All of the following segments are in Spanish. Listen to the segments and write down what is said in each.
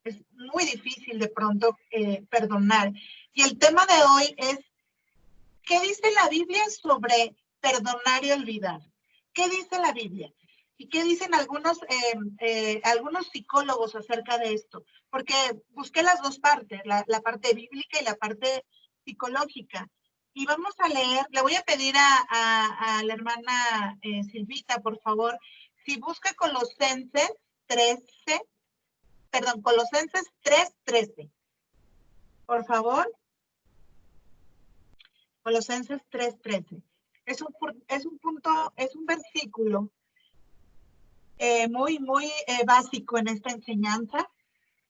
Es muy difícil de pronto perdonar. Y el tema de hoy es, ¿qué dice la Biblia sobre perdonar y olvidar? ¿Qué dice la Biblia? ¿Y qué dicen algunos psicólogos acerca de esto? Porque busqué las dos partes, la parte bíblica y la parte psicológica. Y vamos a leer, le voy a pedir a la hermana Silvita, por favor, si busca Colosenses 3:13, por favor. Colosenses 3:13. Es un versículo muy básico en esta enseñanza.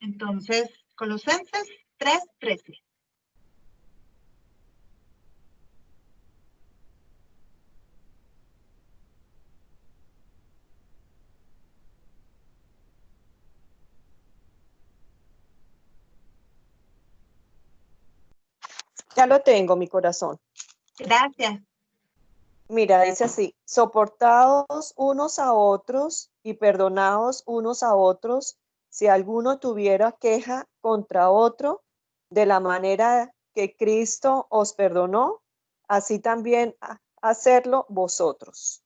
Entonces, Colosenses 3:13. Ya lo tengo, mi corazón. Gracias. Mira, dice así: soportaos unos a otros y perdonaos unos a otros si alguno tuviera queja contra otro, de la manera que Cristo os perdonó, así también hacerlo vosotros.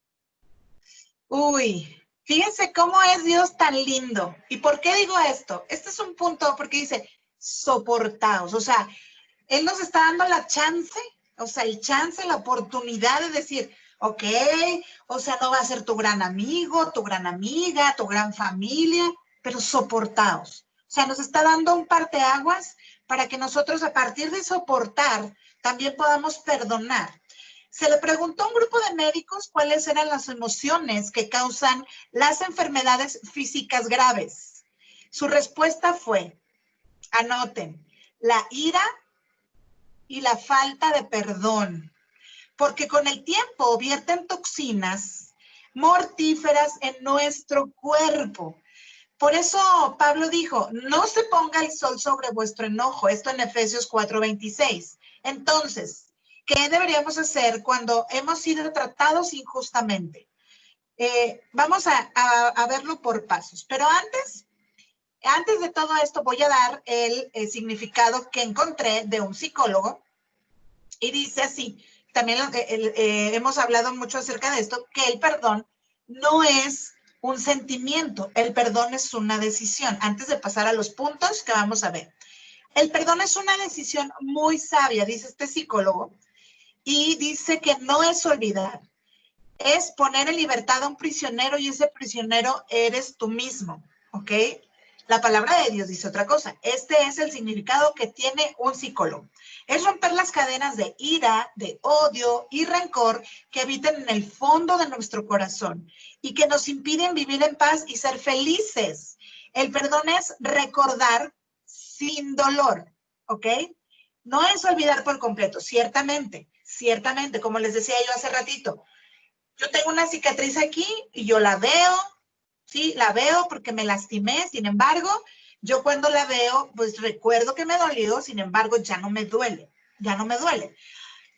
Uy, fíjense cómo es Dios tan lindo. ¿Y por qué digo esto? Este es un punto porque dice soportaos. O sea, Él nos está dando la chance, o sea, el chance, la oportunidad de decir, ok, o sea, no va a ser tu gran amigo, tu gran amiga, tu gran familia, pero soportaos. O sea, nos está dando un parteaguas para que nosotros a partir de soportar también podamos perdonar. Se le preguntó a un grupo de médicos cuáles eran las emociones que causan las enfermedades físicas graves. Su respuesta fue, anoten, la ira y la falta de perdón, porque con el tiempo vierten toxinas mortíferas en nuestro cuerpo. Por eso Pablo dijo, no se ponga el sol sobre vuestro enojo, esto en Efesios 4:26. Entonces, ¿qué deberíamos hacer cuando hemos sido tratados injustamente? Vamos a verlo por pasos, pero antes de todo esto voy a dar el significado que encontré de un psicólogo y dice así, también hemos hablado mucho acerca de esto, que el perdón no es un sentimiento, el perdón es una decisión. Antes de pasar a los puntos que vamos a ver. El perdón es una decisión muy sabia, dice este psicólogo, y dice que no es olvidar, es poner en libertad a un prisionero y ese prisionero eres tú mismo, ¿ok? La palabra de Dios dice otra cosa. Este es el significado que tiene un psicólogo. Es romper las cadenas de ira, de odio y rencor que habitan en el fondo de nuestro corazón y que nos impiden vivir en paz y ser felices. El perdón es recordar sin dolor, ¿ok? No es olvidar por completo, ciertamente, como les decía yo hace ratito. Yo tengo una cicatriz aquí y yo la veo, sí, la veo porque me lastimé, sin embargo, yo cuando la veo, pues recuerdo que me dolió, sin embargo, ya no me duele.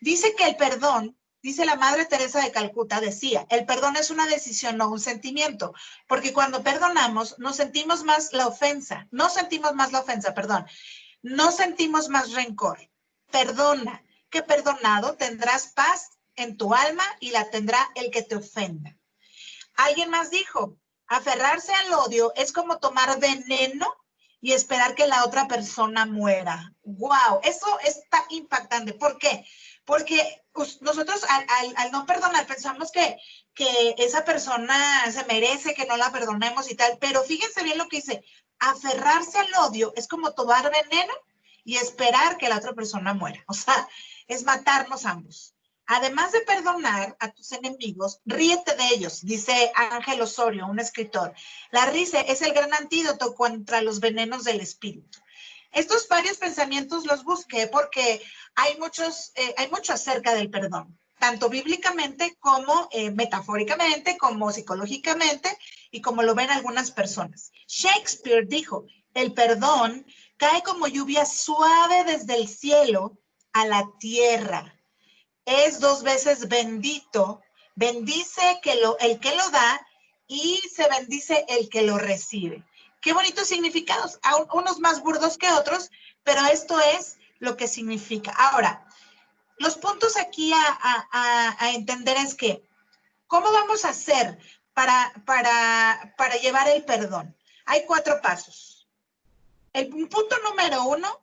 Dice que el perdón, dice la Madre Teresa de Calcuta, decía, el perdón es una decisión, no un sentimiento, porque cuando perdonamos, no sentimos más la ofensa, no sentimos más rencor. Perdona, que perdonado tendrás paz en tu alma y la tendrá el que te ofenda. Alguien más dijo, aferrarse al odio es como tomar veneno y esperar que la otra persona muera. ¡Wow! Eso está impactante. ¿Por qué? Porque nosotros al no perdonar pensamos que esa persona se merece que no la perdonemos y tal, pero fíjense bien lo que dice, aferrarse al odio es como tomar veneno y esperar que la otra persona muera. O sea, es matarnos ambos. Además de perdonar a tus enemigos, ríete de ellos, dice Ángel Osorio, un escritor. La risa es el gran antídoto contra los venenos del espíritu. Estos varios pensamientos los busqué porque hay mucho acerca del perdón, tanto bíblicamente como metafóricamente, como psicológicamente y como lo ven algunas personas. Shakespeare dijo, el perdón cae como lluvia suave desde el cielo a la tierra. Es 2 veces bendito, bendice el que lo da y se bendice el que lo recibe. Qué bonitos significados, unos más burdos que otros, pero esto es lo que significa. Ahora, los puntos aquí a entender es que, ¿cómo vamos a hacer para llevar el perdón? Hay 4 pasos. El punto número uno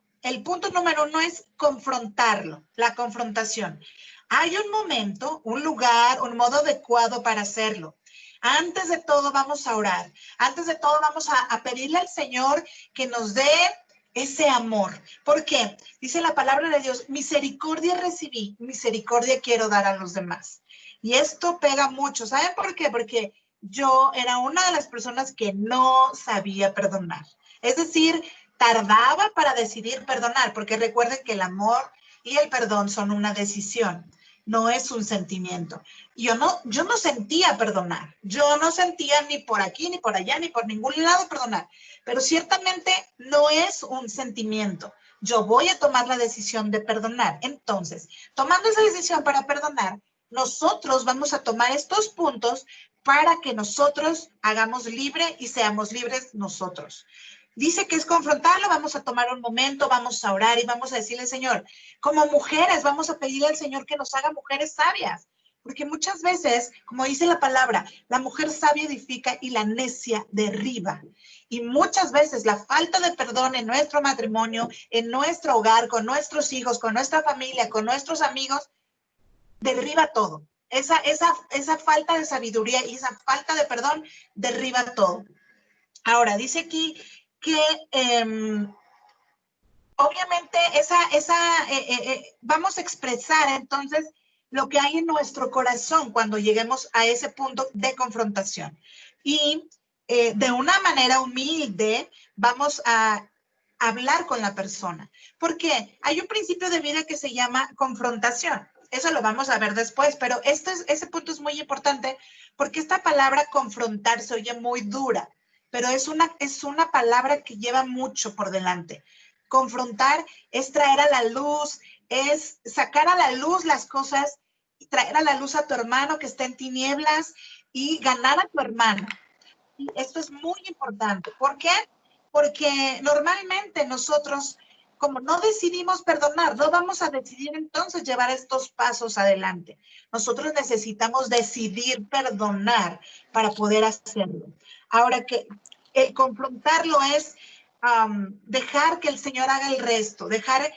es confrontarlo, la confrontación. Hay un momento, un lugar, un modo adecuado para hacerlo. Antes de todo vamos a orar. Antes de todo vamos a pedirle al Señor que nos dé ese amor. ¿Por qué? Dice la palabra de Dios, misericordia recibí, misericordia quiero dar a los demás. Y esto pega mucho. ¿Saben por qué? Porque yo era una de las personas que no sabía perdonar. Es decir, tardaba para decidir perdonar, porque recuerden que el amor y el perdón son una decisión, no es un sentimiento. Yo no sentía perdonar, yo no sentía ni por aquí, ni por allá, ni por ningún lado perdonar, pero ciertamente no es un sentimiento. Yo voy a tomar la decisión de perdonar. Entonces, tomando esa decisión para perdonar, nosotros vamos a tomar estos puntos para que nosotros hagamos libre y seamos libres nosotros. Dice que es confrontarlo, vamos a tomar un momento, vamos a orar y vamos a decirle, Señor, como mujeres, vamos a pedirle al Señor que nos haga mujeres sabias, porque muchas veces, como dice la palabra, la mujer sabia edifica y la necia derriba. Y muchas veces la falta de perdón en nuestro matrimonio, en nuestro hogar, con nuestros hijos, con nuestra familia, con nuestros amigos, derriba todo. Esa falta de sabiduría y esa falta de perdón derriba todo. Ahora, dice aquí que obviamente vamos a expresar entonces lo que hay en nuestro corazón cuando lleguemos a ese punto de confrontación. Y de una manera humilde vamos a hablar con la persona. Porque hay un principio de vida que se llama confrontación. Eso lo vamos a ver después, pero ese punto es muy importante porque esta palabra confrontar se oye muy dura, pero es una palabra que lleva mucho por delante. Confrontar es traer a la luz, es sacar a la luz las cosas, y traer a la luz a tu hermano que está en tinieblas y ganar a tu hermano. Y esto es muy importante. ¿Por qué? Porque normalmente nosotros, como no decidimos perdonar, no vamos a decidir entonces llevar estos pasos adelante. Nosotros necesitamos decidir perdonar para poder hacerlo. Ahora que el confrontarlo es dejar que el Señor haga el resto, dejar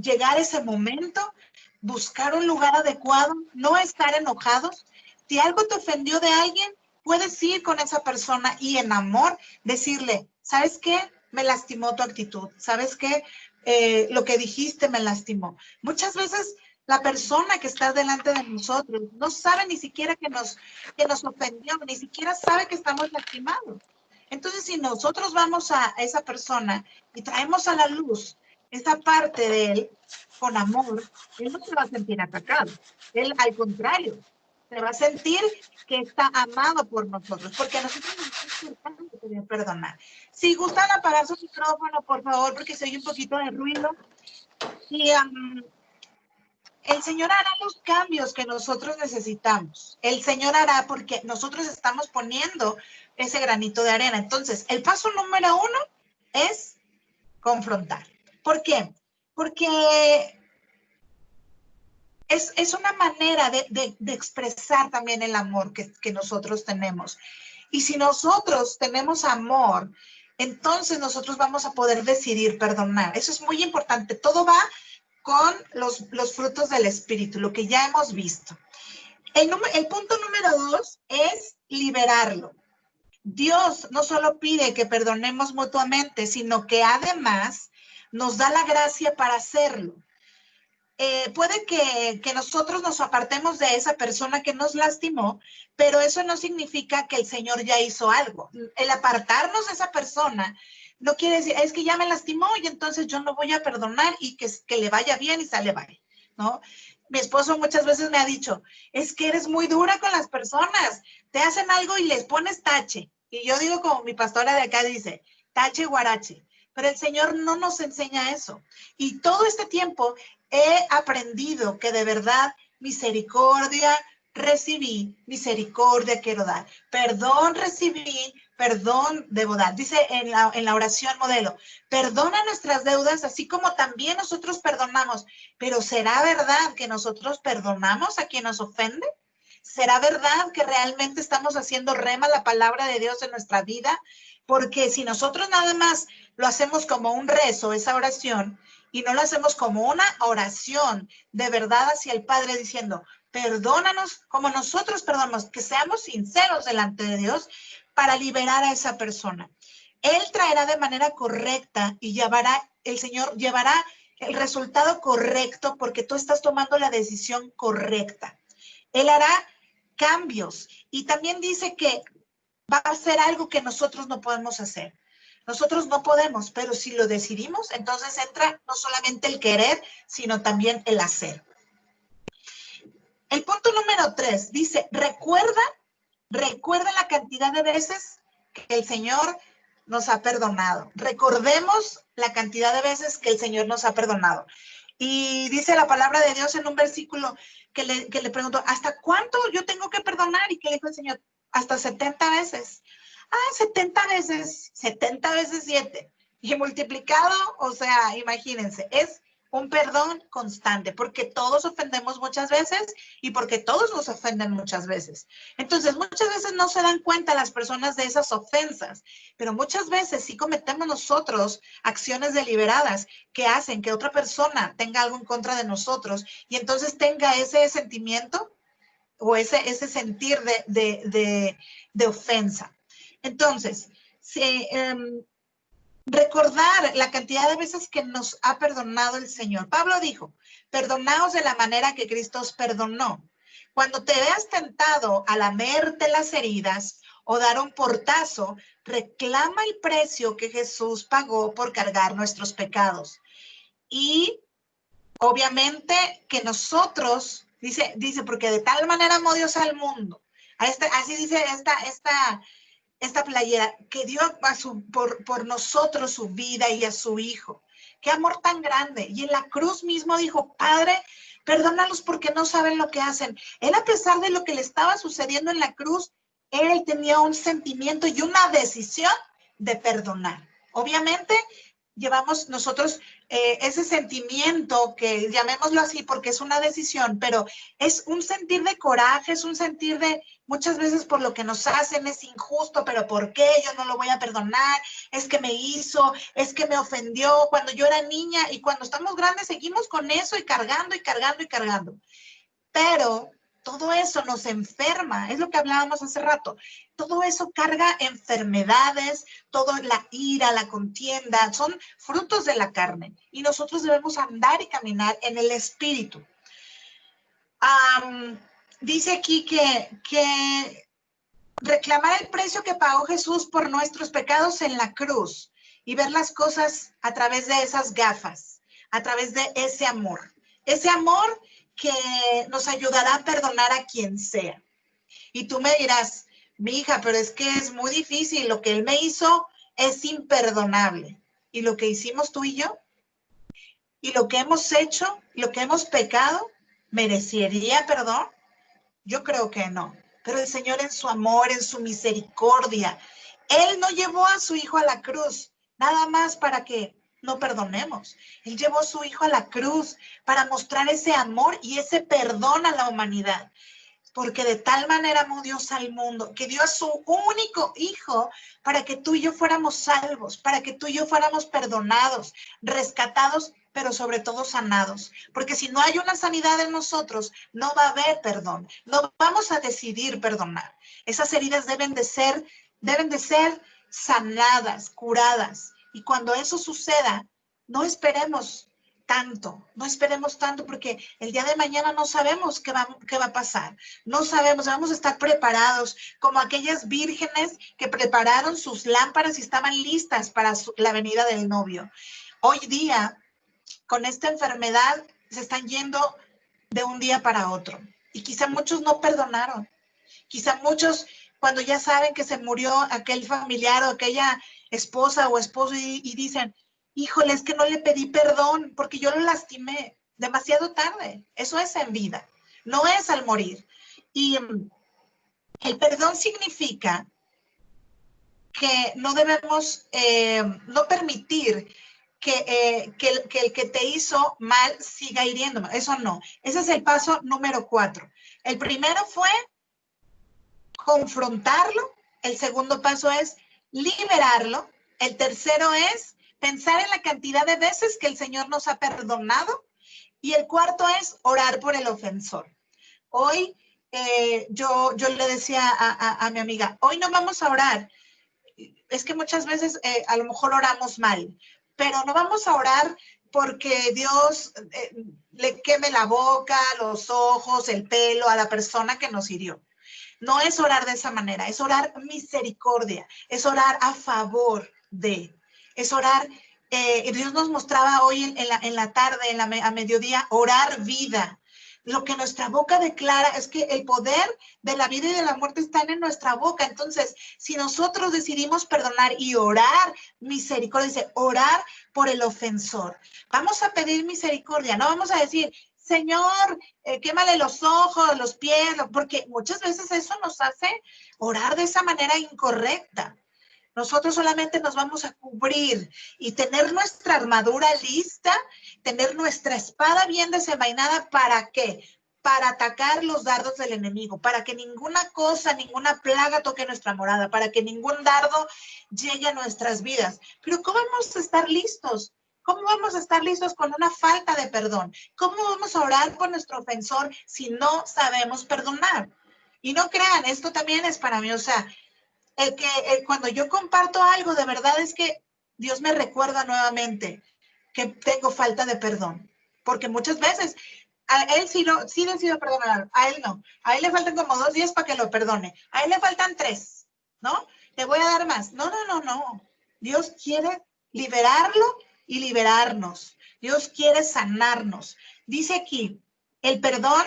llegar ese momento, buscar un lugar adecuado, no estar enojados. Si algo te ofendió de alguien, puedes ir con esa persona y en amor decirle, ¿sabes qué? Me lastimó tu actitud. ¿Sabes qué? Lo que dijiste me lastimó. Muchas veces la persona que está delante de nosotros no sabe ni siquiera que nos ofendió, ni siquiera sabe que estamos lastimados. Entonces, si nosotros vamos a esa persona y traemos a la luz esa parte de él con amor, él no se va a sentir atacado. Él, al contrario, se va a sentir que está amado por nosotros, porque a nosotros nos es importante poder perdonar. Si gustan apagar su micrófono, por favor, porque se oye un poquito de ruido. Y el Señor hará los cambios que nosotros necesitamos. El Señor hará porque nosotros estamos poniendo ese granito de arena. Entonces, el paso número 1 es confrontar. ¿Por qué? Porque es una manera de expresar también el amor que nosotros tenemos. Y si nosotros tenemos amor, entonces nosotros vamos a poder decidir perdonar. Eso es muy importante. Todo va con los frutos del Espíritu, lo que ya hemos visto. El punto número 2 es liberarlo. Dios no solo pide que perdonemos mutuamente, sino que además nos da la gracia para hacerlo. Puede que nosotros nos apartemos de esa persona que nos lastimó, pero eso no significa que el Señor ya hizo algo. El apartarnos de esa persona no quiere decir, es que ya me lastimó y entonces yo no voy a perdonar y que le vaya bien y sale bien, ¿no? Mi esposo muchas veces me ha dicho, es que eres muy dura con las personas, te hacen algo y les pones tache. Y yo digo como mi pastora de acá dice, tache guarache. Pero el Señor no nos enseña eso. Y todo este tiempo he aprendido que de verdad misericordia recibí, misericordia quiero dar. Perdón recibí, perdón debo dar. Dice en la oración modelo, perdona nuestras deudas, así como también nosotros perdonamos. Pero ¿será verdad que nosotros perdonamos a quien nos ofende? ¿Será verdad que realmente estamos haciendo rema la palabra de Dios en nuestra vida? Porque si nosotros nada más lo hacemos como un rezo, esa oración, y no lo hacemos como una oración de verdad hacia el Padre diciendo, perdónanos como nosotros perdonamos, que seamos sinceros delante de Dios para liberar a esa persona. Él traerá de manera correcta y el Señor llevará el resultado correcto porque tú estás tomando la decisión correcta. Él hará cambios y también dice que va a hacer algo que nosotros no podemos hacer. Nosotros no podemos, pero si lo decidimos, entonces entra no solamente el querer, sino también el hacer. El punto número 3 dice, recuerda la cantidad de veces que el Señor nos ha perdonado. Recordemos la cantidad de veces que el Señor nos ha perdonado. Y dice la palabra de Dios en un versículo que le preguntó, ¿hasta cuánto yo tengo que perdonar? Y que le dijo el Señor, hasta 70 veces. 70 veces, 70 veces 7. Y multiplicado, o sea, imagínense, es un perdón constante, porque todos ofendemos muchas veces y porque todos nos ofenden muchas veces. Entonces, muchas veces no se dan cuenta las personas de esas ofensas, pero muchas veces sí cometemos nosotros acciones deliberadas que hacen que otra persona tenga algo en contra de nosotros y entonces tenga ese sentimiento o ese sentir de ofensa. Entonces, recordar la cantidad de veces que nos ha perdonado el Señor. Pablo dijo, perdonaos de la manera que Cristo os perdonó. Cuando te veas tentado a lamerte las heridas o dar un portazo, reclama el precio que Jesús pagó por cargar nuestros pecados. Y obviamente que nosotros, dice, porque de tal manera amó Dios al mundo. Así dice esta playera, que dio por nosotros su vida y a su Hijo. Qué amor tan grande. Y en la cruz mismo dijo, Padre, perdónalos porque no saben lo que hacen. Él, a pesar de lo que le estaba sucediendo en la cruz, él tenía un sentimiento y una decisión de perdonar. Obviamente, llevamos nosotros ese sentimiento, que llamémoslo así porque es una decisión, pero es un sentir de coraje, es un sentir de muchas veces por lo que nos hacen es injusto, pero ¿por qué? Yo no lo voy a perdonar, es que me hizo, es que me ofendió cuando yo era niña y cuando estamos grandes seguimos con eso y cargando y cargando y cargando. Pero todo eso nos enferma, es lo que hablábamos hace rato. Todo eso carga enfermedades, toda la ira, la contienda, son frutos de la carne. Y nosotros debemos andar y caminar en el espíritu. Dice aquí que reclamar el precio que pagó Jesús por nuestros pecados en la cruz y ver las cosas a través de esas gafas, a través de ese amor que nos ayudará a perdonar a quien sea. Y tú me dirás, mi hija, pero es que es muy difícil, lo que él me hizo es imperdonable. ¿Y lo que hicimos tú y yo? ¿Y lo que hemos hecho, lo que hemos pecado, merecería perdón? Yo creo que no. Pero el Señor en su amor, en su misericordia, Él no llevó a su Hijo a la cruz, nada más para que no perdonemos. Él llevó a su Hijo a la cruz para mostrar ese amor y ese perdón a la humanidad. Porque de tal manera amó Dios al mundo, que dio a su único Hijo para que tú y yo fuéramos salvos, para que tú y yo fuéramos perdonados, rescatados, pero sobre todo sanados. Porque si no hay una sanidad en nosotros, no va a haber perdón. No vamos a decidir perdonar. Esas heridas deben de ser sanadas, curadas. Y cuando eso suceda, no esperemos tanto, porque el día de mañana no sabemos qué va a pasar, no sabemos, debemos estar preparados, como aquellas vírgenes que prepararon sus lámparas y estaban listas para la venida del novio. Hoy día, con esta enfermedad, se están yendo de un día para otro, y quizá muchos no perdonaron, quizá muchos, cuando ya saben que se murió aquel familiar o aquella esposa o esposo y dicen, híjole, es que no le pedí perdón porque yo lo lastimé demasiado tarde. Eso es en vida, no es al morir. Y el perdón significa que no debemos no permitir que el que te hizo mal siga hiriendo. Eso no. Ese es el paso número 4. El primero fue confrontarlo. El segundo paso es liberarlo. El tercero es pensar en la cantidad de veces que el Señor nos ha perdonado. Y el cuarto es orar por el ofensor. Hoy yo le decía a mi amiga, hoy no vamos a orar. Es que muchas veces a lo mejor oramos mal, pero no vamos a orar porque Dios le queme la boca, los ojos, el pelo a la persona que nos hirió. No es orar de esa manera, es orar misericordia, es orar a favor de, es orar, Dios nos mostraba hoy en la tarde, a mediodía, orar vida. Lo que nuestra boca declara es que el poder de la vida y de la muerte están en nuestra boca. Entonces, si nosotros decidimos perdonar y orar misericordia, dice, orar por el ofensor. Vamos a pedir misericordia, no vamos a decir, Señor, quémale los ojos, los pies, porque muchas veces eso nos hace orar de esa manera incorrecta. Nosotros solamente nos vamos a cubrir y tener nuestra armadura lista, tener nuestra espada bien desenvainada. ¿Para qué? Para atacar los dardos del enemigo, para que ninguna cosa, ninguna plaga toque nuestra morada, para que ningún dardo llegue a nuestras vidas. Pero ¿cómo vamos a estar listos? ¿Cómo vamos a estar listos con una falta de perdón? ¿Cómo vamos a orar por nuestro ofensor si no sabemos perdonar? Y no crean, esto también es para mí, o sea, cuando yo comparto algo, de verdad es que Dios me recuerda nuevamente que tengo falta de perdón. Porque muchas veces a él sí decido perdonar, a él no. A él le faltan como 2 días para que lo perdone. A él le faltan 3, ¿no? Le voy a dar más. No. Dios quiere liberarlo y liberarnos. Dios quiere sanarnos. Dice aquí, el perdón,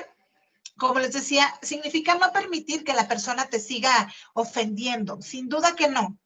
como les decía, significa no permitir que la persona te siga ofendiendo. Sin duda que no.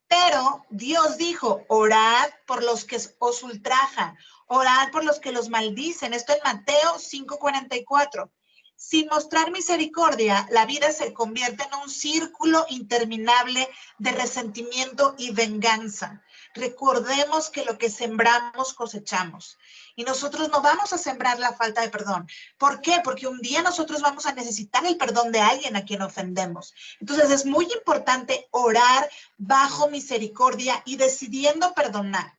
Pero Dios dijo, orad por los que os ultrajan, orad por los que los maldicen. Esto en Mateo 5:44. Sin mostrar misericordia, la vida se convierte en un círculo interminable de resentimiento y venganza. Recordemos que lo que sembramos cosechamos. Y nosotros no vamos a sembrar la falta de perdón. ¿Por qué? Porque un día nosotros vamos a necesitar el perdón de alguien a quien ofendemos. Entonces es muy importante orar bajo misericordia y decidiendo perdonar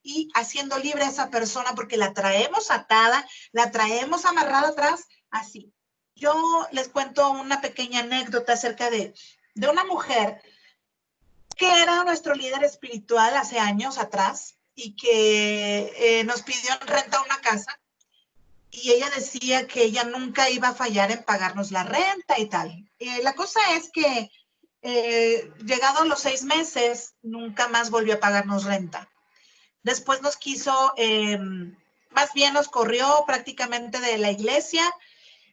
y haciendo libre a esa persona porque la traemos atada, la traemos amarrada atrás, así. Yo les cuento una pequeña anécdota acerca de una mujer que era nuestro líder espiritual hace años atrás y que nos pidió en renta una casa y ella decía que ella nunca iba a fallar en pagarnos la renta y tal. La cosa es que llegados los 6 meses, nunca más volvió a pagarnos renta. Después nos quiso, más bien nos corrió prácticamente de la iglesia,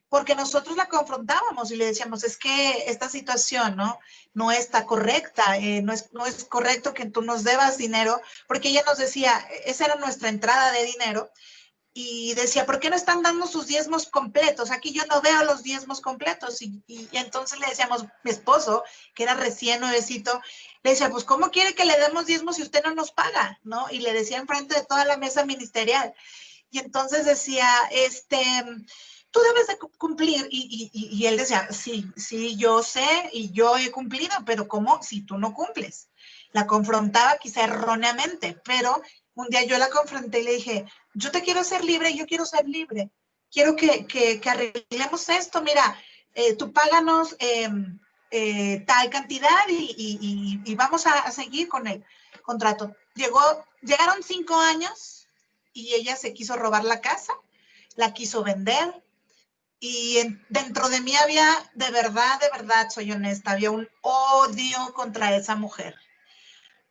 porque nosotros la confrontábamos y le decíamos, es que esta situación no está correcta, no es correcto que tú nos debas dinero, porque ella nos decía, esa era nuestra entrada de dinero, y decía, ¿por qué no están dando sus diezmos completos? Aquí yo no veo los diezmos completos. Y entonces le decíamos, mi esposo, que era recién nuevecito, le decía, pues, ¿cómo quiere que le demos diezmos si usted no nos paga? ¿No? Y le decía enfrente de toda la mesa ministerial. Y entonces decía, tú debes de cumplir. Y él decía, sí, yo sé y yo he cumplido, pero ¿cómo si tú no cumples? La confrontaba quizá erróneamente, pero un día yo la confronté y le dije, yo te quiero ser libre, yo quiero ser libre. Quiero que arreglemos esto. Mira, tú páganos tal cantidad y vamos a seguir con el contrato. Llegaron 5 años y ella se quiso robar la casa, la quiso vender. Y dentro de mí había, de verdad, soy honesta, había un odio contra esa mujer.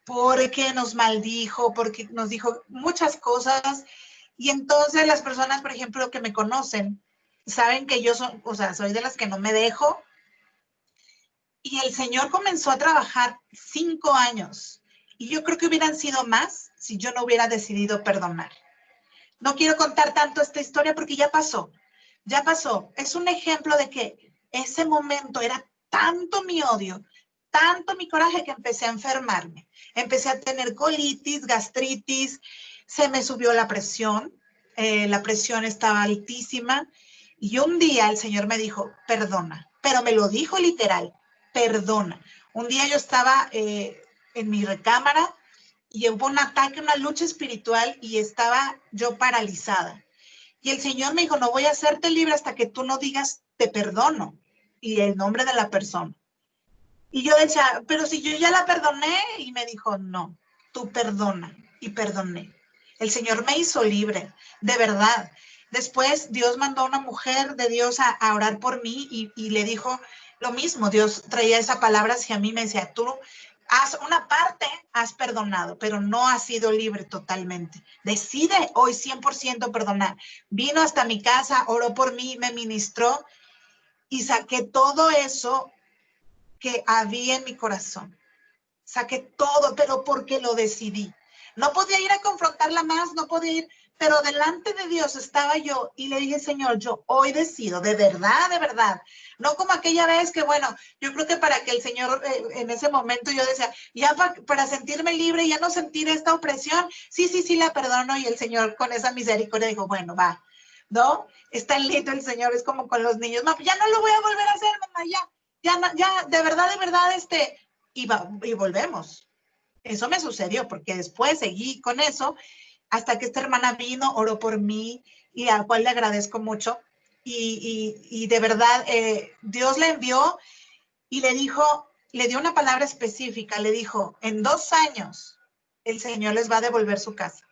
Porque nos maldijo, porque nos dijo muchas cosas. Y entonces las personas, por ejemplo, que me conocen, saben que yo soy de las que no me dejo. Y el Señor comenzó a trabajar 5 años. Y yo creo que hubieran sido más si yo no hubiera decidido perdonar. No quiero contar tanto esta historia porque ya pasó. Ya pasó. Es un ejemplo de que ese momento era tanto mi odio, tanto mi coraje que empecé a enfermarme. Empecé a tener colitis, gastritis, se me subió la presión estaba altísima. Y un día el Señor me dijo, perdona, pero me lo dijo literal, perdona. Un día yo estaba en mi recámara y hubo un ataque, una lucha espiritual y estaba yo paralizada. Y el Señor me dijo, no voy a hacerte libre hasta que tú no digas, te perdono, y el nombre de la persona. Y yo decía, pero si yo ya la perdoné, y me dijo, no, tú perdona, y perdoné. El Señor me hizo libre, de verdad. Después Dios mandó a una mujer de Dios a orar por mí y le dijo lo mismo. Dios traía esa palabra hacia mí, me decía, tú has una parte, has perdonado, pero no has sido libre totalmente. Decide hoy 100% perdonar. Vino hasta mi casa, oró por mí, me ministró y saqué todo eso que había en mi corazón. Saqué todo, pero porque lo decidí. No podía ir a confrontarla más, no podía ir, pero delante de Dios estaba yo y le dije, Señor, yo hoy decido, de verdad, no como aquella vez que, bueno, yo creo que para que el Señor, en ese momento yo decía, ya para sentirme libre, ya no sentir esta opresión, sí, la perdono, y el Señor con esa misericordia dijo, bueno, va, ¿no? Es tan lindo el Señor, es como con los niños, no, ya no lo voy a volver a hacer, mamá, ya, de verdad, y volvemos. Eso me sucedió porque después seguí con eso hasta que esta hermana vino, oró por mí y al cual le agradezco mucho. Y de verdad, Dios le envió y le dijo, le dio una palabra específica, le dijo, en 2 años el Señor les va a devolver su casa.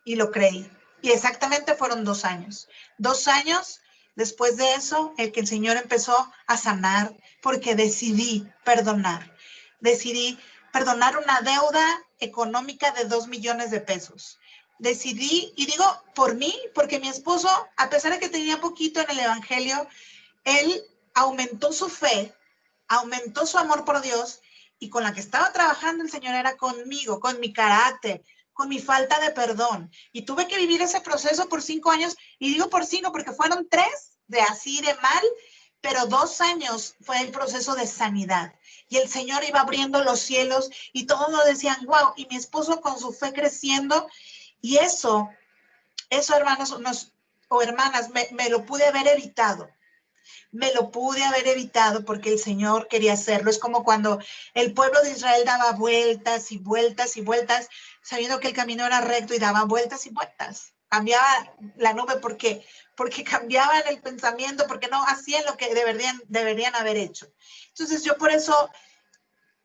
Y lo creí. Y exactamente fueron 2 años. 2 años después de eso, el Señor empezó a sanar porque decidí perdonar. Decidí perdonar una deuda económica de 2 millones de pesos. Decidí, y digo por mí, porque mi esposo, a pesar de que tenía poquito en el Evangelio, él aumentó su fe, aumentó su amor por Dios, y con la que estaba trabajando el Señor era conmigo, con mi carácter, con mi falta de perdón. Y tuve que vivir ese proceso por 5 años, y digo por 5 porque fueron 3 de así de mal, pero 2 años fue el proceso de sanidad. Y el Señor iba abriendo los cielos y todos nos decían, wow, y mi esposo con su fe creciendo. Y eso hermanos o hermanas, me lo pude haber evitado. Me lo pude haber evitado porque el Señor quería hacerlo. Es como cuando el pueblo de Israel daba vueltas y vueltas y vueltas, sabiendo que el camino era recto, y daban vueltas y vueltas. Cambiaba la nube porque cambiaban el pensamiento, porque no hacían lo que deberían haber hecho. Entonces yo por eso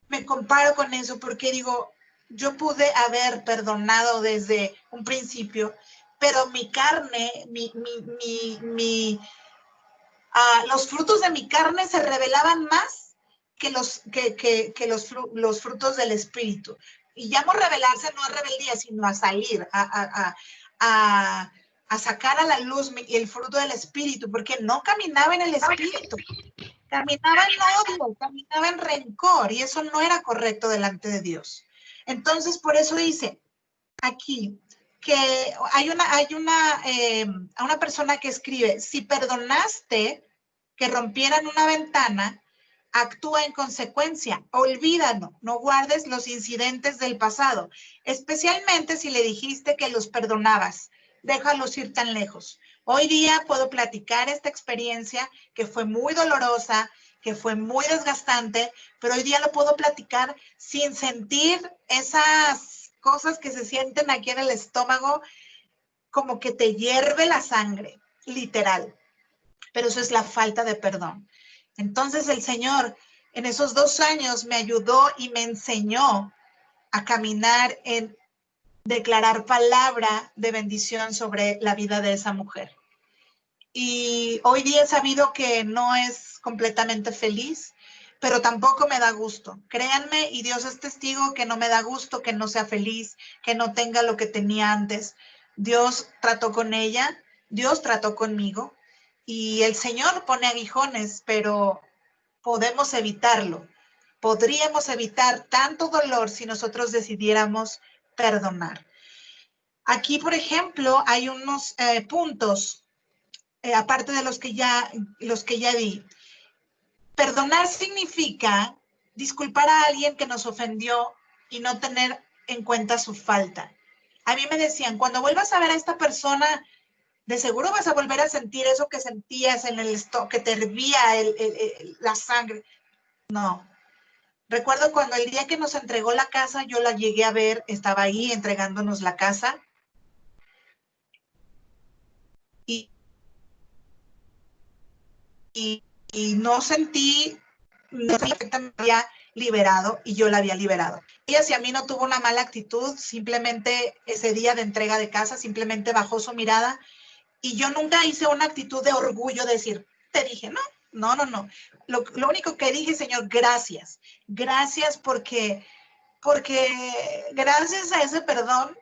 me comparo con eso, porque digo, yo pude haber perdonado desde un principio, pero mi carne, los frutos de mi carne se revelaban más que los frutos del Espíritu. Y llamo revelarse no a rebeldía, sino a salir, a sacar a la luz el fruto del Espíritu, porque no caminaba en el Espíritu, caminaba en odio, caminaba en rencor, y eso no era correcto delante de Dios. Entonces, por eso dice aquí que hay una persona que escribe, si perdonaste que rompieran una ventana, actúa en consecuencia, olvídalo, no guardes los incidentes del pasado, especialmente si le dijiste que los perdonabas, déjalos ir tan lejos. Hoy día puedo platicar esta experiencia que fue muy dolorosa, que fue muy desgastante, pero hoy día lo puedo platicar sin sentir esas cosas que se sienten aquí en el estómago, como que te hierve la sangre, literal. Pero eso es la falta de perdón. Entonces el Señor en esos 2 años me ayudó y me enseñó a caminar en declarar palabra de bendición sobre la vida de esa mujer. Y hoy día he sabido que no es completamente feliz, pero tampoco me da gusto. Créanme, y Dios es testigo, que no me da gusto que no sea feliz, que no tenga lo que tenía antes. Dios trató con ella, Dios trató conmigo, y el Señor pone aguijones, pero podemos evitarlo. Podríamos evitar tanto dolor si nosotros decidiéramos perdonar. Aquí, por ejemplo, hay unos puntos, aparte de los que ya di. Perdonar significa disculpar a alguien que nos ofendió y no tener en cuenta su falta. A mí me decían, cuando vuelvas a ver a esta persona, de seguro vas a volver a sentir eso que sentías en el estómago, que te hervía la sangre. No. Recuerdo cuando el día que nos entregó la casa, yo la llegué a ver, estaba ahí entregándonos la casa. Y no sentí, no sentí que me había liberado y yo la había liberado. Ella hacia mí no tuvo una mala actitud, simplemente ese día de entrega de casa, simplemente bajó su mirada y yo nunca hice una actitud de orgullo de decir, te dije, no. Lo único que dije, Señor, gracias. Gracias porque gracias a ese perdón,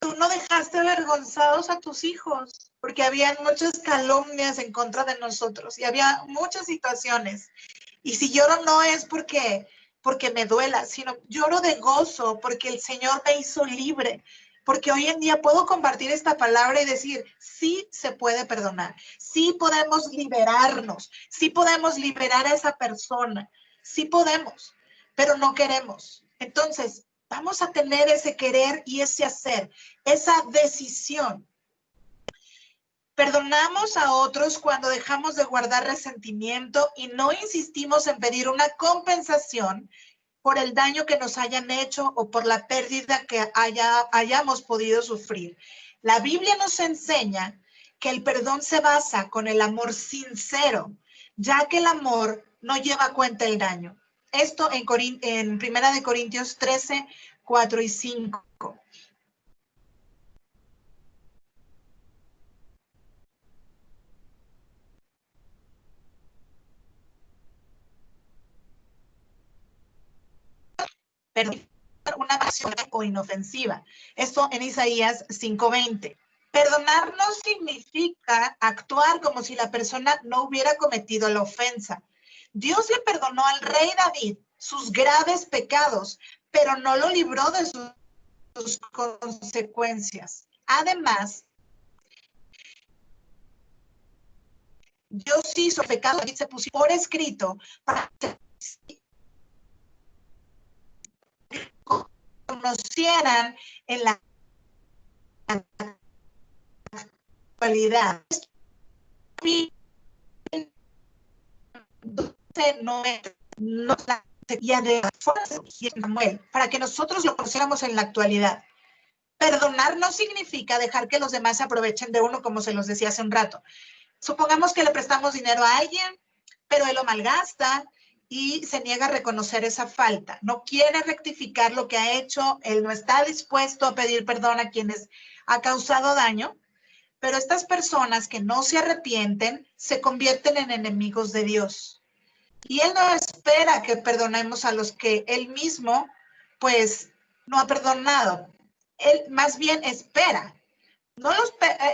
tú no dejaste avergonzados a tus hijos, porque había muchas calumnias en contra de nosotros y había muchas situaciones. Y si lloro no es porque me duela, sino lloro de gozo porque el Señor me hizo libre, porque hoy en día puedo compartir esta palabra y decir, sí se puede perdonar, sí podemos liberarnos, sí podemos liberar a esa persona, sí podemos, pero no queremos. Entonces, vamos a tener ese querer y ese hacer, esa decisión. Perdonamos a otros cuando dejamos de guardar resentimiento y no insistimos en pedir una compensación por el daño que nos hayan hecho o por la pérdida que hayamos podido sufrir. La Biblia nos enseña que el perdón se basa con el amor sincero, ya que el amor no lleva a cuenta el daño. Esto en 1 Corintios 13, 4 y 5. Perdón, una pasión o inofensiva. Esto en Isaías 5:20. Perdonar no significa actuar como si la persona no hubiera cometido la ofensa. Dios le perdonó al rey David sus graves pecados, pero no lo libró de sus consecuencias. Además, Dios hizo pecado, David se puso por escrito para que conocieran en la actualidad. No sería de Samuel, para que nosotros lo conociéramos en la actualidad. Perdonar no significa dejar que los demás se aprovechen de uno, como se los decía hace un rato. Supongamos que le prestamos dinero a alguien, pero él lo malgasta y se niega a reconocer esa falta. No quiere rectificar lo que ha hecho, él no está dispuesto a pedir perdón a quienes ha causado daño, pero estas personas que no se arrepienten se convierten en enemigos de Dios. Y Él no espera que perdonemos a los que Él mismo, pues, no ha perdonado. Él más bien espera.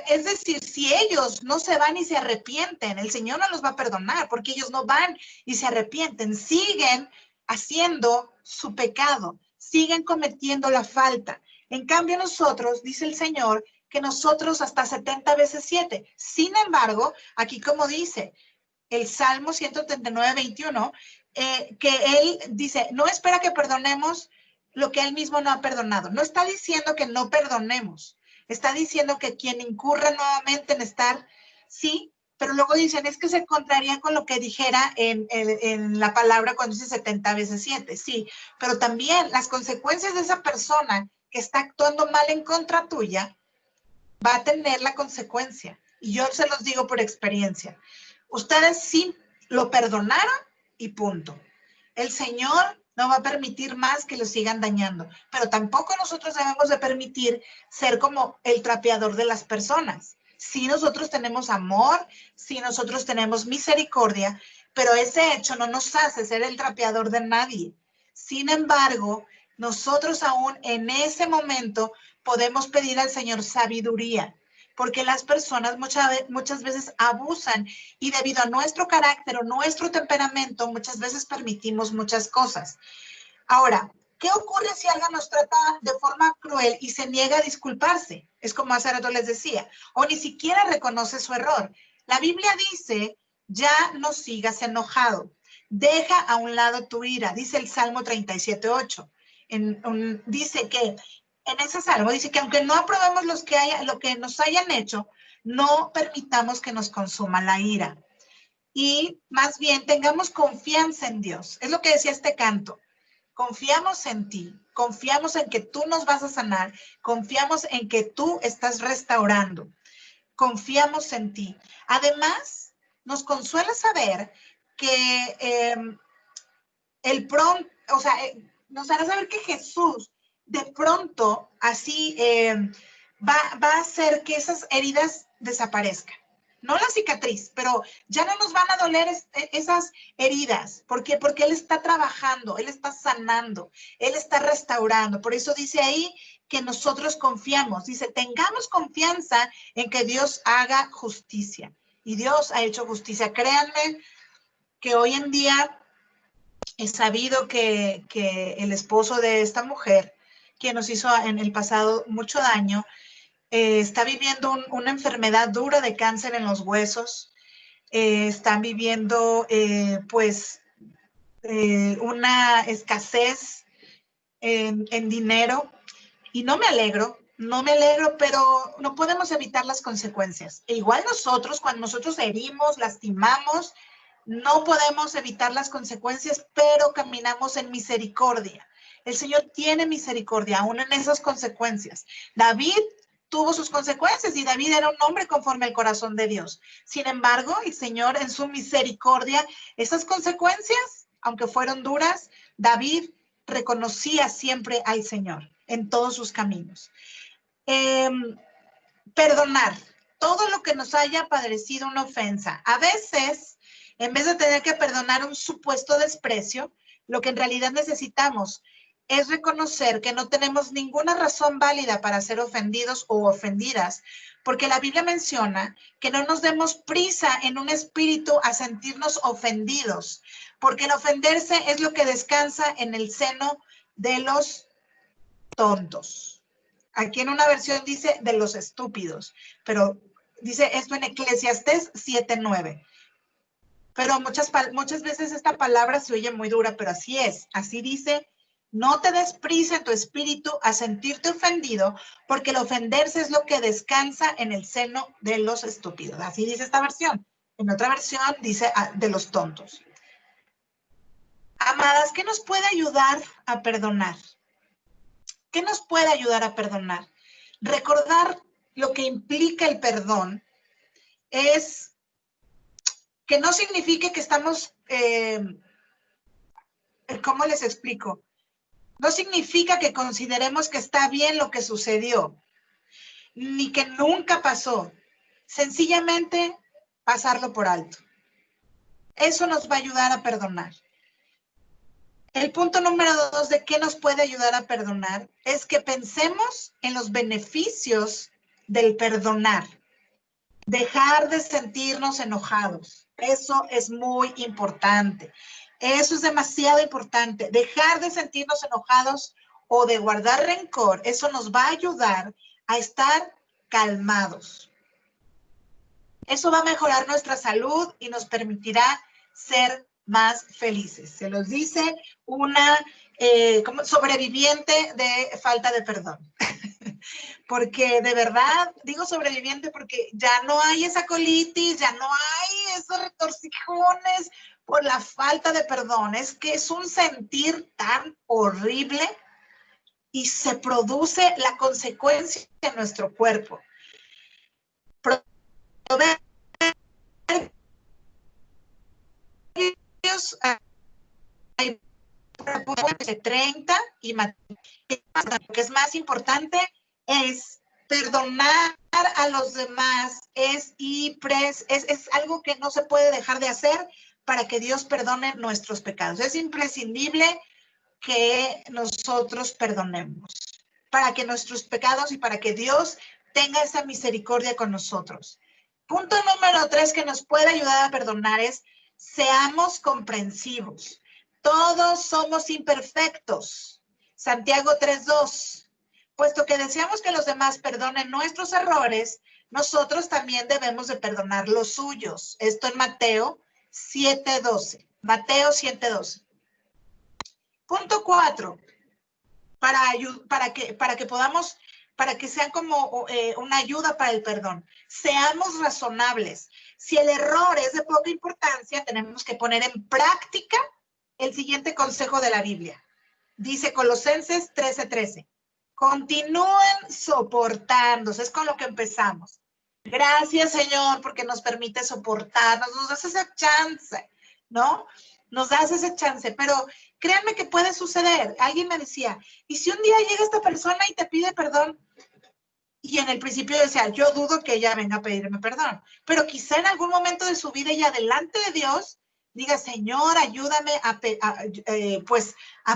Es decir, si ellos no se van y se arrepienten, el Señor no los va a perdonar porque ellos no van y se arrepienten, siguen haciendo su pecado, siguen cometiendo la falta. En cambio nosotros, dice el Señor, que nosotros hasta 70 veces 7. Sin embargo, aquí como dice el Salmo 139, 21, que Él dice, no espera que perdonemos lo que Él mismo no ha perdonado. No está diciendo que no perdonemos. Está diciendo que quien incurra nuevamente en estar, sí, pero luego dicen, es que se contraría con lo que dijera en la palabra cuando dice 70 veces 7, sí, pero también las consecuencias de esa persona que está actuando mal en contra tuya, va a tener la consecuencia. Y yo se los digo por experiencia. Ustedes sí lo perdonaron y punto. El Señor no va a permitir más que lo sigan dañando, pero tampoco nosotros debemos de permitir ser como el trapeador de las personas. Sí, nosotros tenemos amor, sí, nosotros tenemos misericordia, pero ese hecho no nos hace ser el trapeador de nadie. Sin embargo, nosotros aún en ese momento podemos pedir al Señor sabiduría, porque las personas muchas veces abusan y debido a nuestro carácter o nuestro temperamento, muchas veces permitimos muchas cosas. Ahora, ¿qué ocurre si alguien nos trata de forma cruel y se niega a disculparse? Es como hace rato les decía, o ni siquiera reconoce su error. La Biblia dice, ya no sigas enojado. Deja a un lado tu ira, dice el Salmo 37:8. Dice que en ese salmo dice que aunque no aprobemos lo que nos hayan hecho, no permitamos que nos consuma la ira. Y más bien tengamos confianza en Dios. Es lo que decía este canto. Confiamos en ti, confiamos en que tú nos vas a sanar, confiamos en que tú estás restaurando, confiamos en ti. Además, nos consuela saber que nos hará saber que Jesús de pronto así va a hacer que esas heridas desaparezcan. No la cicatriz, pero ya no nos van a doler esas heridas. ¿Por qué? Porque Él está trabajando, Él está sanando, Él está restaurando. Por eso dice ahí que nosotros confiamos. Dice, tengamos confianza en que Dios haga justicia. Y Dios ha hecho justicia. Créanme que hoy en día he sabido que el esposo de esta mujer, quien nos hizo en el pasado mucho daño, está viviendo una enfermedad dura de cáncer en los huesos, están viviendo una escasez en dinero, y no me alegro, pero no podemos evitar las consecuencias. E igual nosotros, cuando nosotros herimos, lastimamos, no podemos evitar las consecuencias, pero caminamos en misericordia. El Señor tiene misericordia aún en esas consecuencias. David tuvo sus consecuencias y David era un hombre conforme al corazón de Dios. Sin embargo, el Señor en su misericordia, esas consecuencias, aunque fueron duras, David reconocía siempre al Señor en todos sus caminos. Perdonar todo lo que nos haya padecido una ofensa. A veces, en vez de tener que perdonar un supuesto desprecio, lo que en realidad necesitamos es reconocer que no tenemos ninguna razón válida para ser ofendidos o ofendidas, porque la Biblia menciona que no nos demos prisa en un espíritu a sentirnos ofendidos, porque el ofenderse es lo que descansa en el seno de los tontos. Aquí en una versión dice de los estúpidos, pero dice esto en Eclesiastés 7:9. Pero muchas veces esta palabra se oye muy dura, pero así es. Así dice, no te des prisa en tu espíritu a sentirte ofendido, porque el ofenderse es lo que descansa en el seno de los estúpidos. Así dice esta versión. En otra versión dice de los tontos. Amadas, ¿qué nos puede ayudar a perdonar? ¿Qué nos puede ayudar a perdonar? Recordar lo que implica el perdón es que no signifique que estamos, ¿cómo les explico? No significa que consideremos que está bien lo que sucedió, ni que nunca pasó. Sencillamente pasarlo por alto. Eso nos va a ayudar a perdonar. El punto número 2 de qué nos puede ayudar a perdonar es que pensemos en los beneficios del perdonar. Dejar de sentirnos enojados. Eso es muy importante. Eso es demasiado importante. Dejar de sentirnos enojados o de guardar rencor, eso nos va a ayudar a estar calmados. Eso va a mejorar nuestra salud y nos permitirá ser más felices. Se los dice una sobreviviente de falta de perdón. Porque de verdad, digo sobreviviente porque ya no hay esa colitis, ya no hay esos retorcijones por la falta de perdón. Es que es un sentir tan horrible y se produce la consecuencia en nuestro cuerpo. Hay de 30 y lo que es más importante es perdonar a los demás, es algo que no se puede dejar de hacer para que Dios perdone nuestros pecados. Es imprescindible que nosotros perdonemos para que nuestros pecados y para que Dios tenga esa misericordia con nosotros. Punto número 3 que nos puede ayudar a perdonar es seamos comprensivos. Todos somos imperfectos. Santiago 3:2. Puesto que deseamos que los demás perdonen nuestros errores, nosotros también debemos de perdonar los suyos. Esto en Mateo 7:12. Mateo 7:12. Punto 4. Para que podamos, para que sean como una ayuda para el perdón. Seamos razonables. Si el error es de poca importancia, tenemos que poner en práctica el siguiente consejo de la Biblia. Dice Colosenses 13:13. Continúen soportándose. Es con lo que empezamos. Gracias, Señor, porque nos permite soportarnos, nos das esa chance, ¿no? Nos das ese chance, pero créanme que puede suceder. Alguien me decía, ¿y si un día llega esta persona y te pide perdón? Y en el principio decía, yo dudo que ella venga a pedirme perdón, pero quizá en algún momento de su vida ella delante de Dios diga, Señor, ayúdame a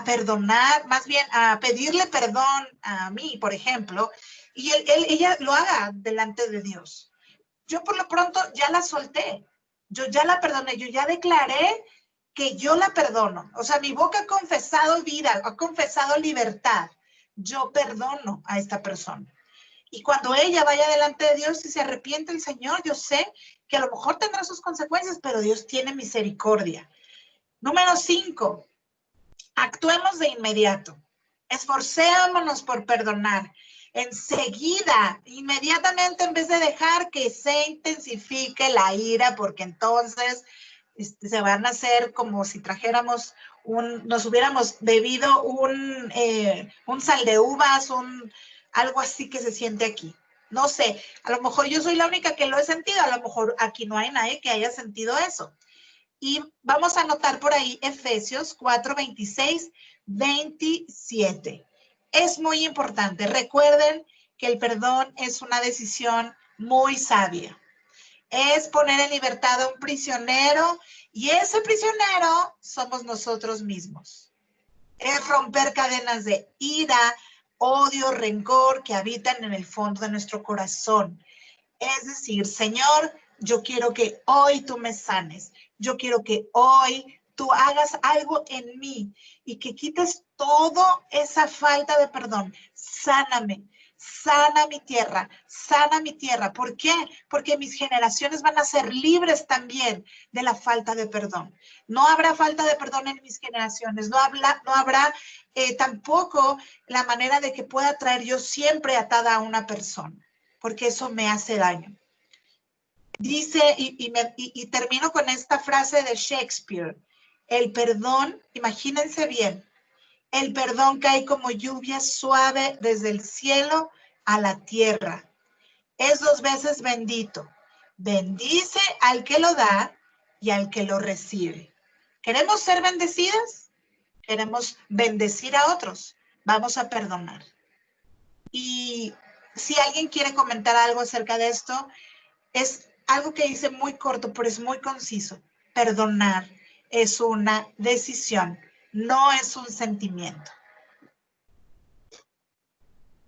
perdonar, más bien a pedirle perdón a mí, por ejemplo, y ella lo haga delante de Dios. Yo por lo pronto ya la solté, yo ya la perdoné, yo ya declaré que yo la perdono. O sea, mi boca ha confesado vida, ha confesado libertad. Yo perdono a esta persona. Y cuando ella vaya delante de Dios y se arrepiente el Señor, yo sé que a lo mejor tendrá sus consecuencias, pero Dios tiene misericordia. Número 5, actuemos de inmediato. Esforcémonos por perdonar. Enseguida, inmediatamente, en vez de dejar que se intensifique la ira, porque entonces se van a hacer como si trajéramos nos hubiéramos bebido un sal de uvas, algo así que se siente aquí. No sé, a lo mejor yo soy la única que lo he sentido, a lo mejor aquí no hay nadie que haya sentido eso. Y vamos a anotar por ahí Efesios 4:26, 27. Es muy importante. Recuerden que el perdón es una decisión muy sabia. Es poner en libertad a un prisionero y ese prisionero somos nosotros mismos. Es romper cadenas de ira, odio, rencor que habitan en el fondo de nuestro corazón. Es decir, Señor, yo quiero que hoy tú me sanes. Yo quiero que hoy tú hagas algo en mí y que quites toda esa falta de perdón. Sáname, sana mi tierra, sana mi tierra. ¿Por qué? Porque mis generaciones van a ser libres también de la falta de perdón. No habrá falta de perdón en mis generaciones, no habrá tampoco la manera de que pueda traer yo siempre atada a una persona, porque eso me hace daño. Dice, y termino con esta frase de Shakespeare, el perdón, imagínense bien, el perdón cae como lluvia suave desde el cielo a la tierra. Es 2 veces bendito. Bendice al que lo da y al que lo recibe. ¿Queremos ser bendecidas? Queremos bendecir a otros. Vamos a perdonar. Y si alguien quiere comentar algo acerca de esto, es algo que dice muy corto, pero es muy conciso. Perdonar es una decisión, no es un sentimiento.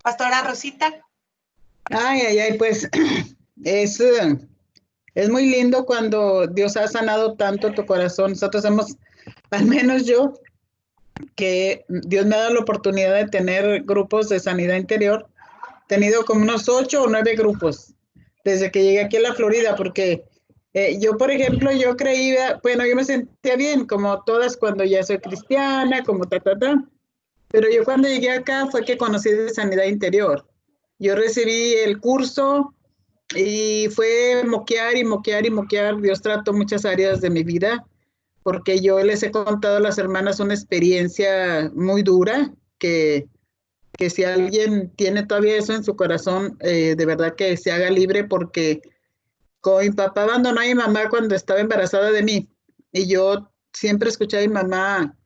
Pastora Rosita. Ay, pues es muy lindo cuando Dios ha sanado tanto tu corazón. Nosotros hemos, al menos yo, que Dios me ha dado la oportunidad de tener grupos de sanidad interior. He tenido como unos 8 o 9 grupos desde que llegué aquí a la Florida, porque yo, por ejemplo, yo creía, bueno, yo me sentía bien, como todas cuando ya soy cristiana, como pero yo cuando llegué acá fue que conocí de sanidad interior. Yo recibí el curso y fue moquear y moquear y moquear. Dios trató muchas áreas de mi vida, porque yo les he contado a las hermanas una experiencia muy dura, que si alguien tiene todavía eso en su corazón, de verdad que se haga libre, porque con mi papá abandonó a mi mamá cuando estaba embarazada de mí, y yo siempre escuché a mi mamá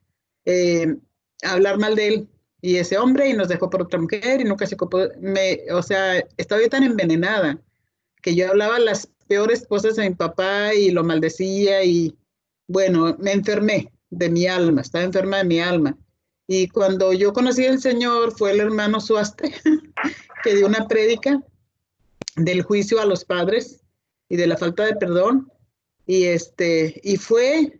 hablar mal de él y ese hombre, y nos dejó por otra mujer y nunca se ocupó, o sea, estaba yo tan envenenada que yo hablaba las peores cosas de mi papá y lo maldecía, y bueno, me enfermé de mi alma, estaba enferma de mi alma. Y cuando yo conocí al Señor fue el hermano Suaste que dio una prédica del juicio a los padres y de la falta de perdón, y fue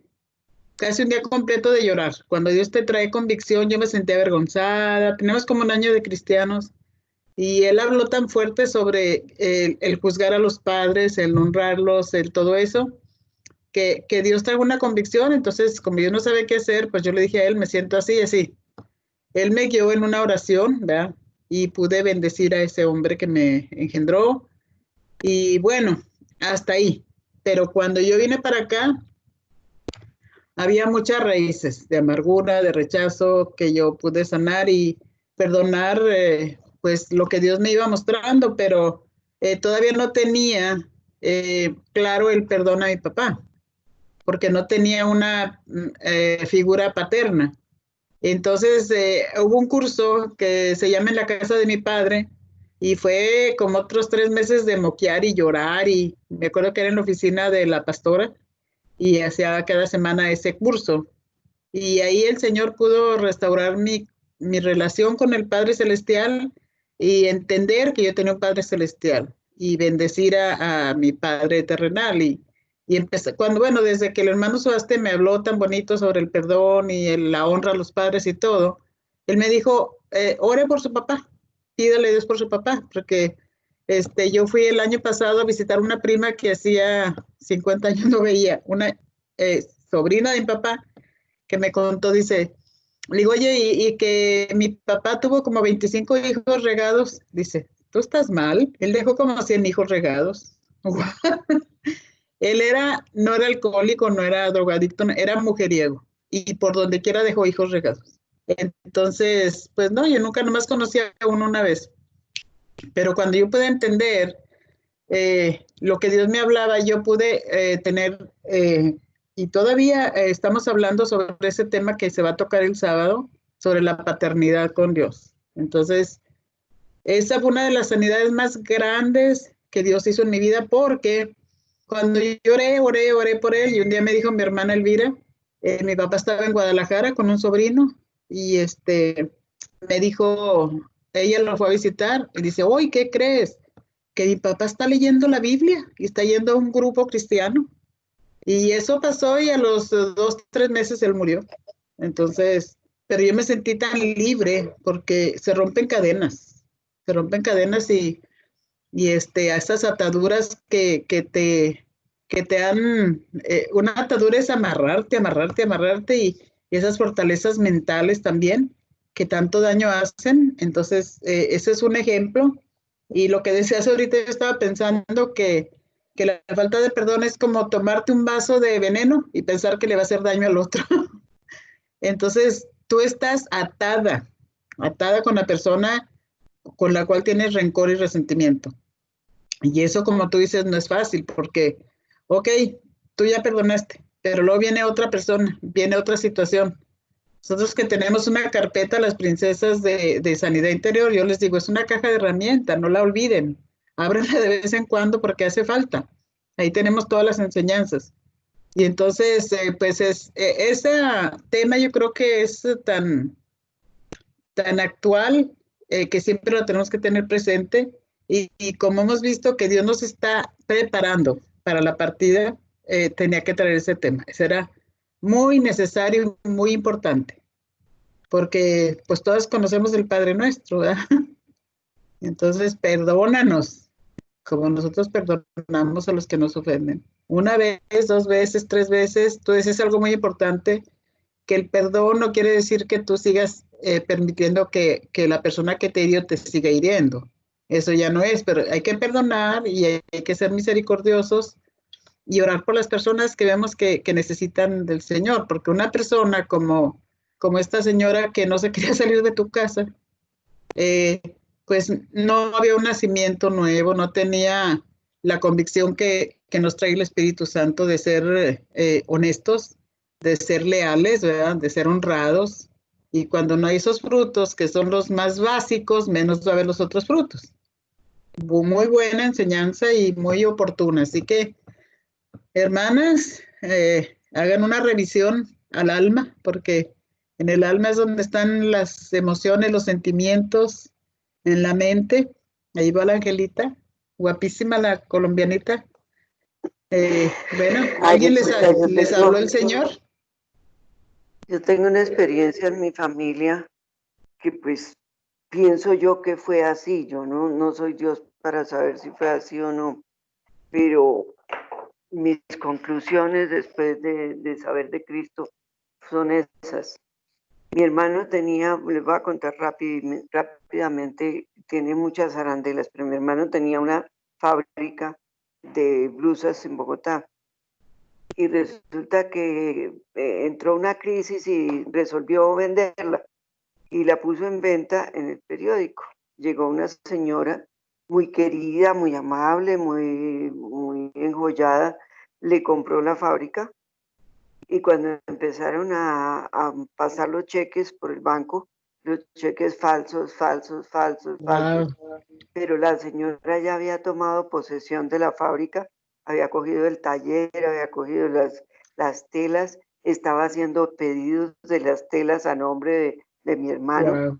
casi un día completo de llorar. Cuando Dios te trae convicción, yo me sentí avergonzada. Tenemos como un año de cristianos y él habló tan fuerte sobre el juzgar a los padres, el honrarlos, el todo eso. que Dios trajo una convicción. Entonces, como yo no sabía qué hacer, pues yo le dije a él, me siento así y así. Él me guió en una oración, ¿verdad? Y pude bendecir a ese hombre que me engendró. Y bueno, hasta ahí. Pero cuando yo vine para acá, había muchas raíces de amargura, de rechazo que yo pude sanar y perdonar, pues lo que Dios me iba mostrando, pero todavía no tenía claro el perdón a mi papá, porque no tenía una figura paterna. Entonces hubo un curso que se llama En la casa de mi padre y fue como otros 3 meses de moquear y llorar y me acuerdo que era en la oficina de la pastora y hacía cada semana ese curso. Y ahí el Señor pudo restaurar mi relación con el Padre Celestial y entender que yo tenía un Padre Celestial y bendecir a mi Padre terrenal. Y empecé, cuando, bueno, desde que el hermano Suaste me habló tan bonito sobre el perdón y la honra a los padres y todo, él me dijo, ore por su papá, pídale a Dios por su papá, porque yo fui el año pasado a visitar una prima que hacía 50 años no veía, una sobrina de mi papá, que me contó, dice, le digo, oye, y que mi papá tuvo como 25 hijos regados, dice, tú estás mal, él dejó como 100 hijos regados. Él no era alcohólico, no era drogadicto, era mujeriego, y por donde quiera dejó hijos regados. Entonces, pues no, yo nunca nomás conocí a uno una vez, pero cuando yo pude entender lo que Dios me hablaba, yo pude tener, y todavía estamos hablando sobre ese tema que se va a tocar el sábado, sobre la paternidad con Dios. Entonces, esa fue una de las sanidades más grandes que Dios hizo en mi vida, porque cuando yo oré por él, y un día me dijo mi hermana Elvira, mi papá estaba en Guadalajara con un sobrino, y me dijo, ella lo fue a visitar, y dice, oye, ¿qué crees? Que mi papá está leyendo la Biblia y está yendo a un grupo cristiano. Y eso pasó y a los 2, 3 meses él murió. Entonces, pero yo me sentí tan libre porque se rompen cadenas y a esas ataduras que te han, una atadura es amarrarte y esas fortalezas mentales también que tanto daño hacen. Entonces, ese es un ejemplo. Y lo que decías ahorita, yo estaba pensando que la falta de perdón es como tomarte un vaso de veneno y pensar que le va a hacer daño al otro. Entonces, tú estás atada con la persona con la cual tienes rencor y resentimiento. Y eso, como tú dices, no es fácil porque, ok, tú ya perdonaste, pero luego viene otra persona, viene otra situación. Nosotros que tenemos una carpeta, las princesas de sanidad interior, yo les digo, es una caja de herramientas, no la olviden. Ábranla de vez en cuando porque hace falta. Ahí tenemos todas las enseñanzas. Y entonces, pues ese tema yo creo que es tan actual que siempre lo tenemos que tener presente y como hemos visto que Dios nos está preparando para la partida, tenía que traer ese tema. Será muy necesario y muy importante, porque pues todos conocemos el Padre Nuestro, ¿verdad? Entonces, perdónanos, como nosotros perdonamos a los que nos ofenden. Una vez, 2 veces, 3 veces, tú dices algo muy importante, que el perdón no quiere decir que tú sigas permitiendo que la persona que te hirió te siga hiriendo. Eso ya no es, pero hay que perdonar y hay que ser misericordiosos y orar por las personas que vemos que necesitan del Señor, porque una persona como esta señora que no se quería salir de tu casa, eh, pues no había un nacimiento nuevo, no tenía la convicción que nos trae el Espíritu Santo de ser honestos, de ser leales, ¿verdad? De ser honrados. Y cuando no hay esos frutos, que son los más básicos, menos va a haber los otros frutos. Muy buena enseñanza y muy oportuna. Así que, hermanas, hagan una revisión al alma, porque en el alma es donde están las emociones, los sentimientos, en la mente. Ahí va la Angelita, guapísima la colombianita. Bueno, ¿alguien les habló el Señor? Yo tengo una experiencia en mi familia que pues pienso yo que fue así. Yo no soy Dios para saber si fue así o no, pero mis conclusiones después de saber de Cristo son esas. Mi hermano tenía, les voy a contar rápidamente, tiene muchas arandelas, pero mi hermano tenía una fábrica de blusas en Bogotá. Y resulta que entró una crisis y resolvió venderla y la puso en venta en el periódico. Llegó una señora muy querida, muy amable, muy enjollada, le compró la fábrica y cuando empezaron a pasar los cheques por el banco, los cheques falsos, Wow. pero la señora ya había tomado posesión de la fábrica, había cogido el taller, había cogido las telas, estaba haciendo pedidos de las telas a nombre de mi hermano, Wow.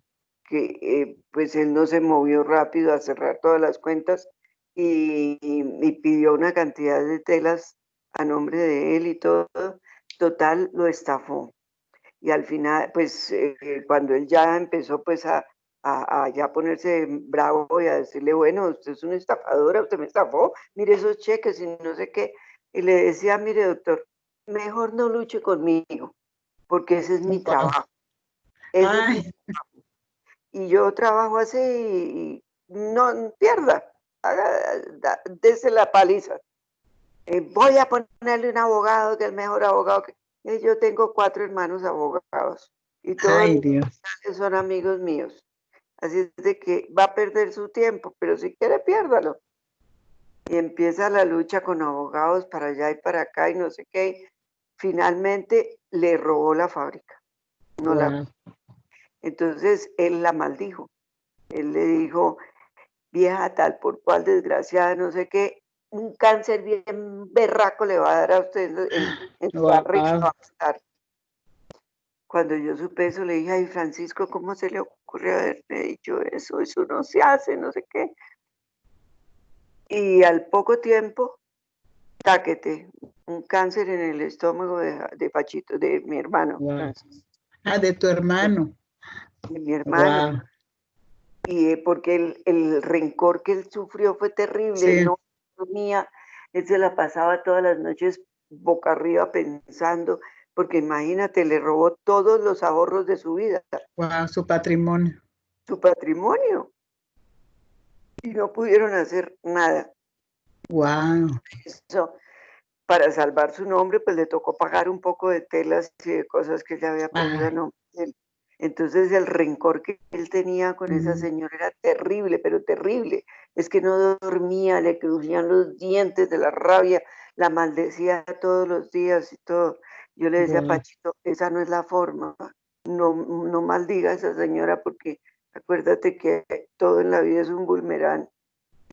que pues él no se movió rápido a cerrar todas las cuentas y pidió una cantidad de telas a nombre de él y todo. Total, lo estafó. Y al final, pues cuando él ya empezó pues a ya ponerse bravo y a decirle, bueno, usted es una estafadora, usted me estafó, mire esos cheques y no sé qué. Y le decía, mire doctor, mejor no luche conmigo, porque ese es mi Wow. trabajo. Ese es mi Ay, y yo trabajo así y no pierda, dese la paliza. Voy a ponerle un abogado que es el mejor abogado que yo tengo 4 hermanos abogados y todos ay, los Dios. son amigos míos. Así es de que va a perder su tiempo, pero si quiere, piérdalo. Y empieza la lucha con abogados para allá y para acá y no sé qué. Finalmente le robó la fábrica. No la, Wow. entonces él la maldijo. Él le dijo, vieja tal por cual desgraciada, no sé qué, un cáncer bien berraco le va a dar a usted en su barriga. Va Wow. a estar. Cuando yo supe eso, le dije, ay, Francisco, ¿cómo se le ocurrió haberme dicho eso? Eso no se hace, no sé qué. Y al poco tiempo, táquete, un cáncer en el estómago de Pachito, de mi hermano, Wow. Francisco, Ah, de tu hermano. de mi hermano. Wow. Y porque el rencor que él sufrió fue terrible, Sí. no dormía, él se la pasaba todas las noches boca arriba pensando, porque imagínate, le robó todos los ahorros de su vida, Wow, su patrimonio. su patrimonio, y no pudieron hacer nada. Wow. Eso, para salvar su nombre, pues le tocó pagar un poco de telas y de cosas que ella había cogido a Ay. nombre de él. Entonces el rencor que él tenía con esa Mm. señora era terrible, pero terrible. Es que no dormía, le crujían los dientes de la rabia, la maldecía todos los días y todo. Yo le decía a Wow. Pachito, esa no es la forma, no maldiga a esa señora porque acuérdate que todo en la vida es un boomerang.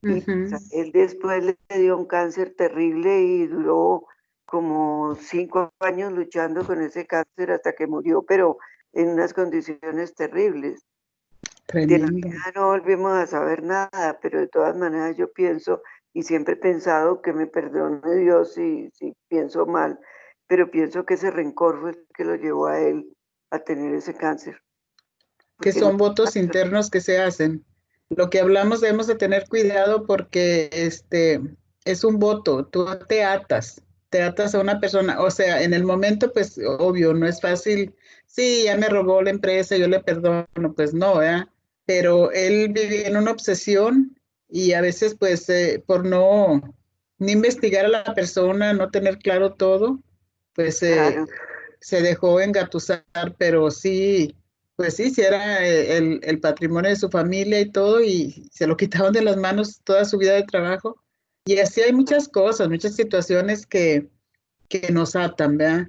Y Ujú. él después le dio un cáncer terrible y duró como 5 años luchando con ese cáncer hasta que murió, pero en unas condiciones terribles. De la Tremendo. vida no volvimos a saber nada, pero de todas maneras yo pienso y siempre he pensado que me perdone Dios si pienso mal, pero pienso que ese rencor fue el que lo llevó a él a tener ese cáncer. Que Porque no, son votos internos que se hacen. Lo que hablamos debemos de tener cuidado porque es un voto, tú te atas a una persona, o sea, en el momento pues obvio, no es fácil, sí, ya me robó la empresa, yo le perdono, pues no, ¿verdad? Pero él vive en una obsesión y a veces pues por no investigar a la persona, no tener claro todo, pues claro, se dejó engatusar, pero sí, pues sí, sí era el patrimonio de su familia y todo, y se lo quitaban de las manos toda su vida de trabajo. Y así hay muchas cosas, muchas situaciones que nos atan, ¿verdad?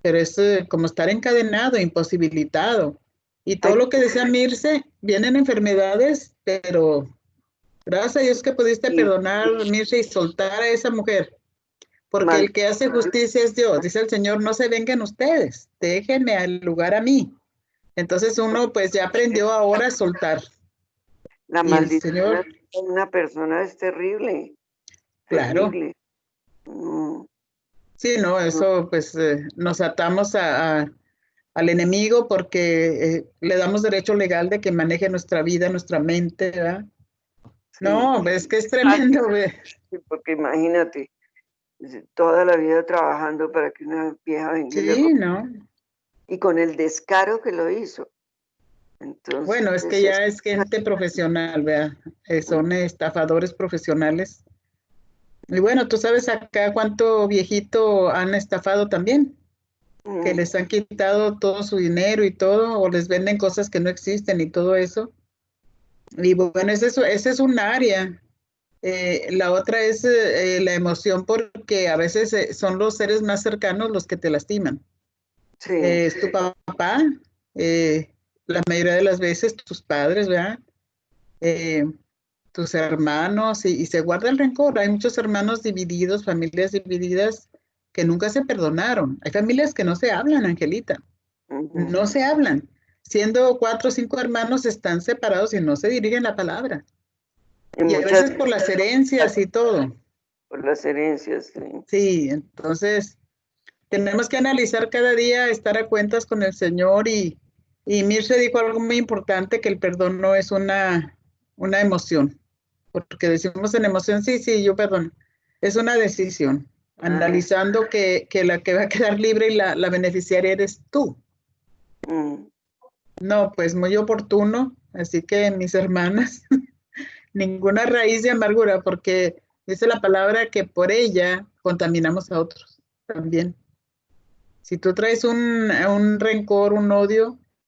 Pero es como estar encadenado, imposibilitado. Y todo hay, lo que decía Mirce, vienen enfermedades, pero gracias a Dios que pudiste y perdonar, Mirce, y soltar a esa mujer. Porque mal, el que hace justicia es Dios. Dice el Señor, no se vengan ustedes, déjenme al lugar a mí. Entonces uno pues ya aprendió ahora a soltar. la Y el maldición Señor, de una persona es terrible, claro, terrible. No, sí, no, no, eso pues nos atamos al enemigo porque le damos derecho legal de que maneje nuestra vida, nuestra mente, ¿verdad? sí. No, es que es Ay, tremendo, ¿ve? sí, porque imagínate, toda la vida trabajando para que una vieja venga y le Sí, robe. ¿no? Y con el descaro que lo hizo. Entonces, Bueno, es que ya es gente profesional, ¿verdad? Son estafadores profesionales. Y bueno, tú sabes acá cuánto viejito han estafado también, que les han quitado todo su dinero y todo, o les venden cosas que no existen y todo eso. Y bueno, ese es un área. La otra es la emoción, porque a veces son los seres más cercanos los que te lastiman. sí, Es tu papá, la mayoría de las veces tus padres, ¿verdad? Eh, tus hermanos, y se guarda el rencor. Hay muchos hermanos divididos, familias divididas que nunca se perdonaron. Hay familias que no se hablan, Angelita, no se hablan. Siendo 4 o 5 hermanos, están separados y no se dirigen la palabra. y Y a muchas veces por las herencias y todo. por las herencias, sí. Sí, entonces tenemos que analizar cada día, estar a cuentas con el Señor, y Mirce dijo algo muy importante, que el perdón no es una emoción, porque decimos en emoción, sí, sí, yo perdono. Es una decisión, analizando que la que va a quedar libre y la beneficiaria eres tú. Mm, No, pues muy oportuno, así que mis hermanas, ninguna raíz de amargura, porque dice la palabra que por ella contaminamos a otros también. Si tú traes un rencor, un odio,